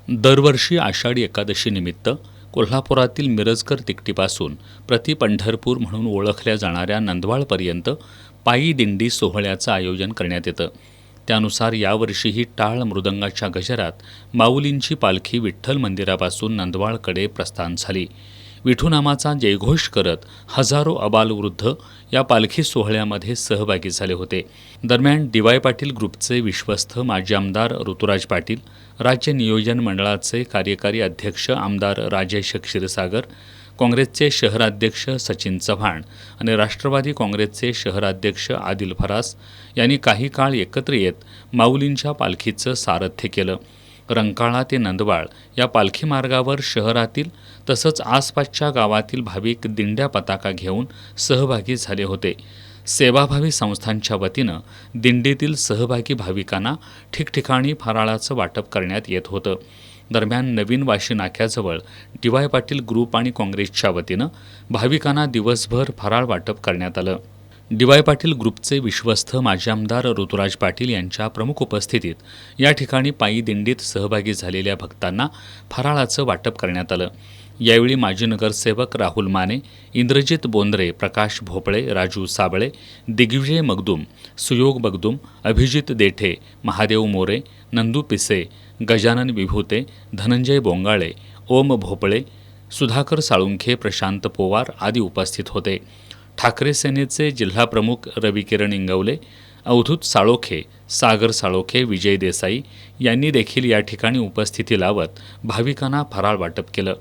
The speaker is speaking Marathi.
दरवर्षी आषाढी एकादशीनिमित्त कोल्हापुरातील मिरजकर तिकटीपासून प्रति पंढरपूर म्हणून ओळखल्या जाणाऱ्या नंदवाळपर्यंत पायी दिंडी सोहळ्याचं आयोजन करण्यात येतं. त्यानुसार यावर्षीही टाळ मृदंगाच्या गजरात माऊलींची पालखी विठ्ठल मंदिरापासून नंदवाळकडे प्रस्थान झाली. विठूनामाचा जयघोष करत हजारो अबालवृद्ध या पालखी सोहळ्यामध्ये सहभागी झाले होते. दरम्यान डी.वाय. पाटील ग्रुपचे विश्वस्त माजी आमदार ऋतुराज पाटील, राज्य नियोजन मंडळाचे कार्यकारी अध्यक्ष आमदार राजेश क्षीरसागर, काँग्रेसचे शहराध्यक्ष सचिन चव्हाण आणि राष्ट्रवादी काँग्रेसचे शहराध्यक्ष आदिल फरास यांनी काही काळ एकत्र येत माऊलींच्या पालखीचं सारथ्य केलं. रंकाळा ते नंदवाळ या पालखी मार्गावर शहरातील तसंच आसपासच्या गावातील भाविक दिंड्या पताका घेऊन सहभागी झाले होते. सेवाभावी संस्थांच्या वतीनं दिंडीतील सहभागी भाविकांना ठिकठिकाणी फराळाचं वाटप करण्यात येत होतं. दरम्यान नवीन वाशी नाक्याजवळ डी.वाय. पाटील ग्रुप आणि काँग्रेसच्या वतीनं भाविकांना दिवसभर फराळ वाटप करण्यात आलं. डी.वाय. पाटील ग्रुपचे विश्वस्त माजी आमदार ऋतुराज पाटील यांच्या प्रमुख उपस्थितीत या ठिकाणी पायी दिंडीत सहभागी झालेल्या भक्तांना फराळाचं वाटप करण्यात आलं. यावेळी माजी नगरसेवक राहुल माने, इंद्रजित बोंद्रे, प्रकाश भोपळे, राजू साबळे, दिग्विजय मगदूम, सुयोग मगदूम, अभिजित देठे, महादेव मोरे, नंदू पिसे, गजानन विभूते, धनंजय बोंगाळे, ओम भोपळे, सुधाकर साळुंखे, प्रशांत पोवार आदी उपस्थित होते. ठाकरे सेनेचे जिल्हाप्रमुख रविकिरण इंगवले, अवधूत साळोखे, सागर साळोखे, विजय देसाई यांनी देखील या ठिकाणी उपस्थिती लावत भाविकांना फराळ वाटप केलं.